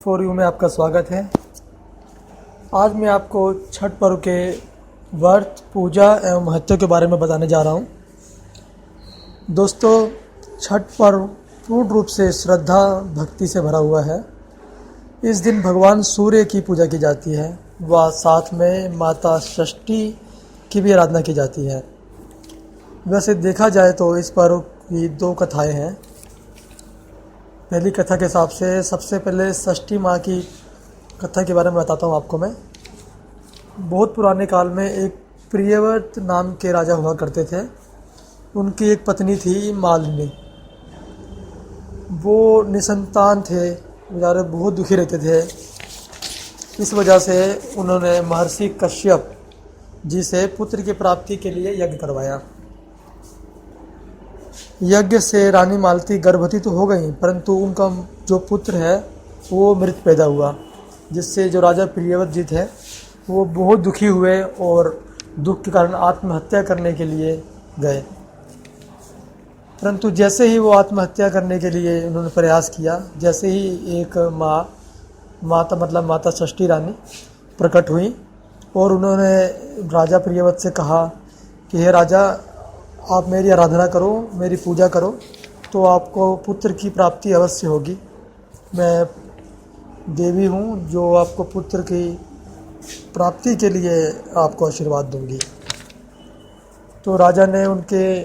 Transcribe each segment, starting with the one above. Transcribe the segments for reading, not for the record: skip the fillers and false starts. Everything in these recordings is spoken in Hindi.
फॉर यू में आपका स्वागत है। आज मैं आपको छठ पर्व के व्रत, पूजा एवं महत्व के बारे में बताने जा रहा हूँ। दोस्तों, छठ पर्व पूर्ण रूप से श्रद्धा भक्ति से भरा हुआ है। इस दिन भगवान सूर्य की पूजा की जाती है व साथ में माता षष्ठी की भी आराधना की जाती है। वैसे देखा जाए तो इस पर्व की दो कथाएं हैं। पहली कथा के हिसाब से सबसे पहले षष्ठी माँ की कथा के बारे में बताता हूँ आपको मैं। बहुत पुराने काल में एक प्रियव्रत नाम के राजा हुआ करते थे। उनकी एक पत्नी थी मालिनी। वो निसंतान थे, बेचारे बहुत दुखी रहते थे। इस वजह से उन्होंने महर्षि कश्यप जी से पुत्र की प्राप्ति के लिए यज्ञ करवाया। यज्ञ से रानी मालती गर्भवती तो हो गई, परंतु उनका जो पुत्र है वो मृत पैदा हुआ, जिससे जो राजा प्रियव्रत जी थे वो बहुत दुखी हुए और दुख के कारण आत्महत्या करने के लिए गए। परंतु जैसे ही वो आत्महत्या करने के लिए उन्होंने प्रयास किया, जैसे ही एक माता षष्ठी रानी प्रकट हुई और उन्होंने राजा प्रियव्रत से कहा कि हे राजा, आप मेरी आराधना करो, मेरी पूजा करो तो आपको पुत्र की प्राप्ति अवश्य होगी। मैं देवी हूँ जो आपको पुत्र की प्राप्ति के लिए आपको आशीर्वाद दूंगी। तो राजा ने उनके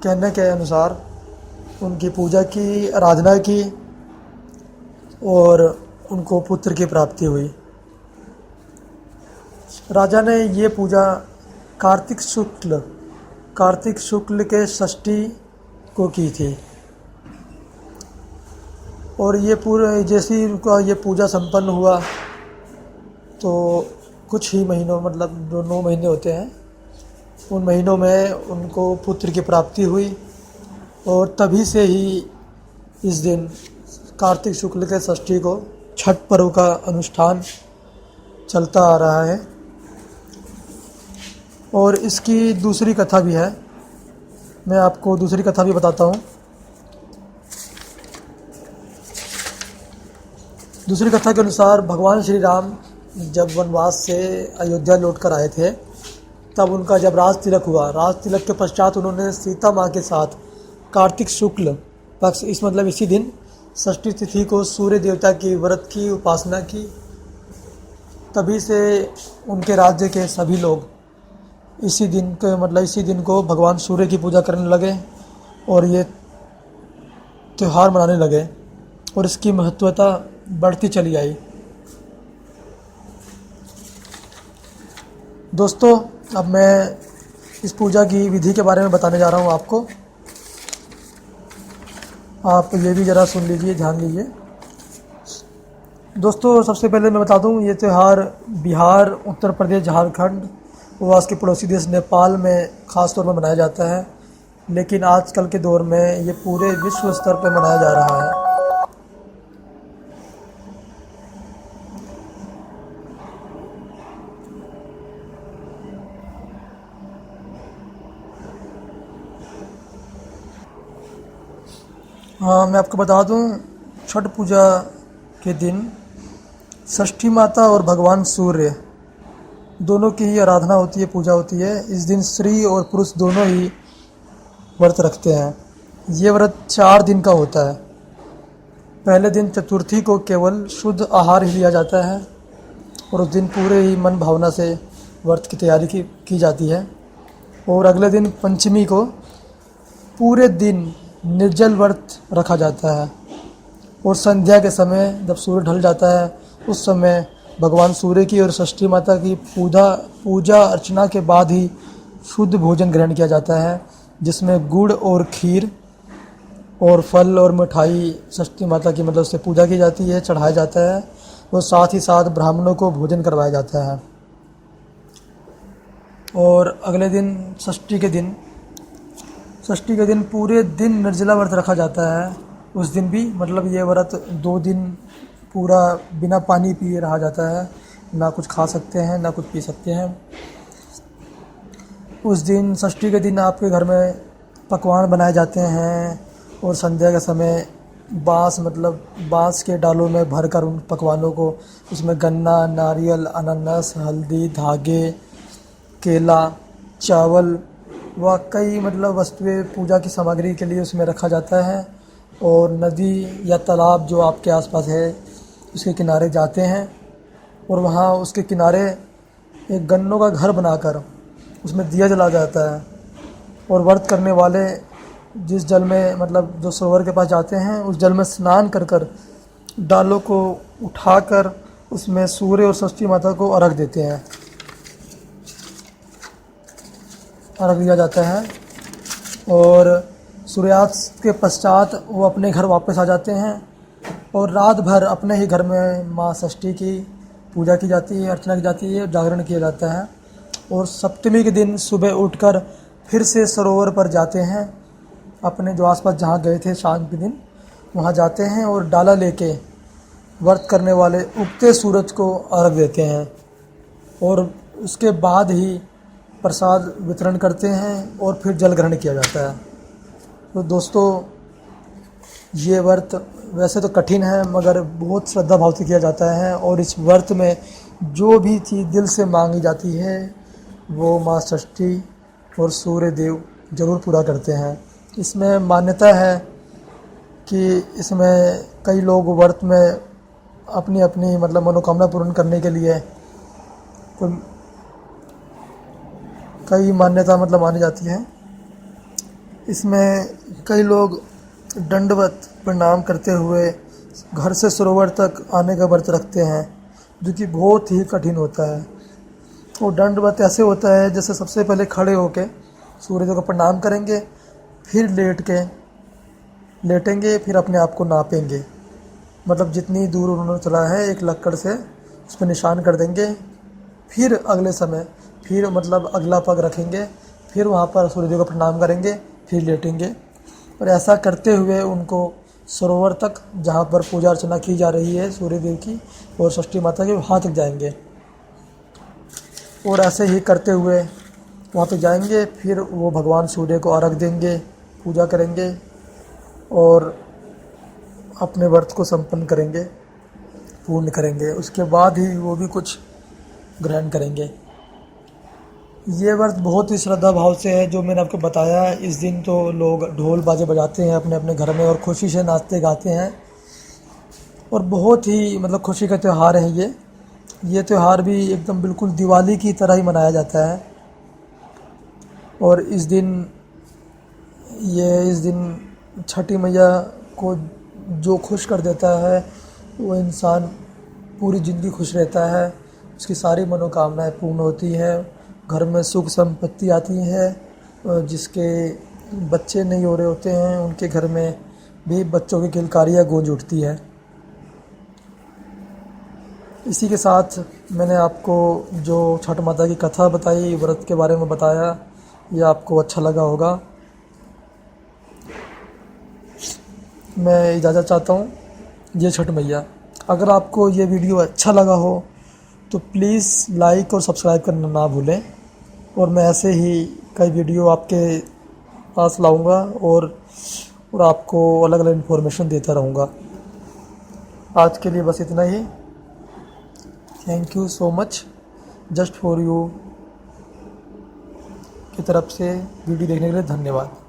कहने के अनुसार उनकी पूजा की, आराधना की और उनको पुत्र की प्राप्ति हुई। राजा ने ये पूजा कार्तिक शुक्ल के षष्ठी को की थी और ये पूरे जैसे ही उनका ये पूजा संपन्न हुआ तो कुछ ही महीनों, मतलब जो 9 महीने होते हैं, उन महीनों में उनको पुत्र की प्राप्ति हुई। और तभी से ही इस दिन कार्तिक शुक्ल के षष्ठी को छठ पर्व का अनुष्ठान चलता आ रहा है। और इसकी दूसरी कथा भी है, मैं आपको दूसरी कथा भी बताता हूँ। दूसरी कथा के अनुसार भगवान श्री राम जब वनवास से अयोध्या लौटकर आए थे, तब उनका जब राज तिलक हुआ, राज तिलक के पश्चात उन्होंने सीता माँ के साथ कार्तिक शुक्ल पक्ष, इसी दिन षष्ठी तिथि को सूर्य देवता की व्रत की उपासना की। तभी से उनके राज्य के सभी लोग इसी दिन को भगवान सूर्य की पूजा करने लगे और ये त्यौहार मनाने लगे और इसकी महत्वता बढ़ती चली आई। दोस्तों, अब मैं इस पूजा की विधि के बारे में बताने जा रहा हूँ आपको। आप ये भी ज़रा सुन लीजिए, ध्यान लीजिए। दोस्तों, सबसे पहले मैं बता दूँ, ये त्यौहार बिहार, उत्तर प्रदेश, झारखंड व उसके पड़ोसी देश नेपाल में ख़ास तौर पर मनाया जाता है, लेकिन आजकल के दौर में ये पूरे विश्व स्तर पर मनाया जा रहा है। हाँ, मैं आपको बता दूं, छठ पूजा के दिन षष्ठी माता और भगवान सूर्य दोनों की ही आराधना होती है, पूजा होती है। इस दिन स्त्री और पुरुष दोनों ही व्रत रखते हैं। ये व्रत 4 दिन का होता है। पहले दिन चतुर्थी को केवल शुद्ध आहार ही लिया जाता है और उस दिन पूरे ही मन भावना से व्रत की तैयारी की जाती है। और अगले दिन पंचमी को पूरे दिन निर्जल व्रत रखा जाता है और संध्या के समय जब सूर्य ढल जाता है, उस समय भगवान सूर्य की और षष्ठी माता की पूजा अर्चना के बाद ही शुद्ध भोजन ग्रहण किया जाता है, जिसमें गुड़ और खीर और फल और मिठाई षष्ठी माता की से पूजा की जाती है, चढ़ाया जाता है और साथ ही साथ ब्राह्मणों को भोजन करवाया जाता है। और अगले दिन षष्ठी के दिन पूरे दिन निर्जला व्रत रखा जाता है। उस दिन भी ये व्रत 2 दिन पूरा बिना पानी पिए रहा जाता है, ना कुछ खा सकते हैं ना कुछ पी सकते हैं। उस दिन षष्ठी के दिन आपके घर में पकवान बनाए जाते हैं और संध्या के समय बांस मतलब बांस के डालों में भरकर उन पकवानों को, उसमें गन्ना, नारियल, अनानास, हल्दी, धागे, केला, चावल व कई मतलब वस्तुएं पूजा की सामग्री के लिए उसमें रखा जाता है। और नदी या तालाब जो आपके आसपास है उसके किनारे जाते हैं और वहाँ उसके किनारे एक गन्नों का घर बनाकर उसमें दिया जला जाता है। और व्रत करने वाले जिस जल में मतलब जो सरोवर के पास जाते हैं उस जल में स्नान कर कर डालों को उठाकर उसमें सूर्य और षष्ठी माता को अर्घ देते हैं, अर्घ दिया जाता है। और सूर्यास्त के पश्चात वो अपने घर वापस आ जाते हैं और रात भर अपने ही घर में माँ षष्ठी की पूजा की जाती है, अर्चना की जाती है, जागरण किया जाता है। और सप्तमी के दिन सुबह उठकर फिर से सरोवर पर जाते हैं, अपने जो आसपास जहाँ गए थे शाम के दिन वहाँ जाते हैं और डाला लेके व्रत करने वाले उगते सूरज को अर्घ देते हैं और उसके बाद ही प्रसाद वितरण करते हैं और फिर जल ग्रहण किया जाता है। तो दोस्तों, ये व्रत वैसे तो कठिन है मगर बहुत श्रद्धा भाव से किया जाता है। और इस व्रत में जो भी चीज़ दिल से मांगी जाती है वो माँ षष्ठी और सूर्य देव ज़रूर पूरा करते हैं। इसमें मान्यता है कि इसमें कई लोग व्रत में अपनी अपनी मतलब मनोकामना पूर्ण करने के लिए कई मान्यता मतलब मानी जाती है। इसमें कई लोग दंडवत प्रणाम करते हुए घर से सरोवर तक आने का व्रत रखते हैं, जो कि बहुत ही कठिन होता है। और दंडवत ऐसे होता है जैसे सबसे पहले खड़े होके सूर्यदेव को प्रणाम करेंगे, फिर लेटेंगे, फिर अपने आप को नापेंगे, मतलब जितनी दूर उन्होंने चला है एक लक्कड़ से उस पर निशान कर देंगे। फिर अगले समय फिर मतलब अगला पग रखेंगे, फिर वहाँ पर सूर्यदेव को प्रणाम करेंगे, फिर लेटेंगे। और ऐसा करते हुए उनको सरोवर तक जहाँ पर पूजा अर्चना की जा रही है सूर्यदेव की और षष्ठी माता की, वहाँ तक जाएंगे। और ऐसे ही करते हुए वहाँ तक जाएंगे, फिर वो भगवान सूर्य को अर्घ देंगे, पूजा करेंगे और अपने व्रत को संपन्न करेंगे, पूर्ण करेंगे। उसके बाद ही वो भी कुछ ग्रहण करेंगे। ये व्रत बहुत ही श्रद्धा भाव से है जो मैंने आपको बताया। इस दिन तो लोग ढोल बाजे बजाते हैं अपने अपने घर में और खुशी से नाचते गाते हैं और बहुत ही मतलब खुशी का त्यौहार है ये त्यौहार भी एकदम बिल्कुल दिवाली की तरह ही मनाया जाता है। और इस दिन छठी मैया को जो खुश कर देता है वो इंसान पूरी ज़िंदगी खुश रहता है, उसकी सारी मनोकामनाएं पूर्ण होती है, घर में सुख संपत्ति आती है। जिसके बच्चे नहीं हो रहे होते हैं उनके घर में भी बच्चों की किलकारियाँ गूंज उठती है। इसी के साथ मैंने आपको जो छठ माता की कथा बताई, व्रत के बारे में बताया, ये आपको अच्छा लगा होगा। मैं इजाज़त चाहता हूँ। जय छठ मैया। अगर आपको ये वीडियो अच्छा लगा हो तो प्लीज़ लाइक और सब्सक्राइब करना ना भूलें। और मैं ऐसे ही कई वीडियो आपके पास लाऊंगा और आपको अलग अलग इन्फॉर्मेशन देता रहूँगा। आज के लिए बस इतना ही। Thank you so much just for you की तरफ से वीडियो देखने के लिए धन्यवाद।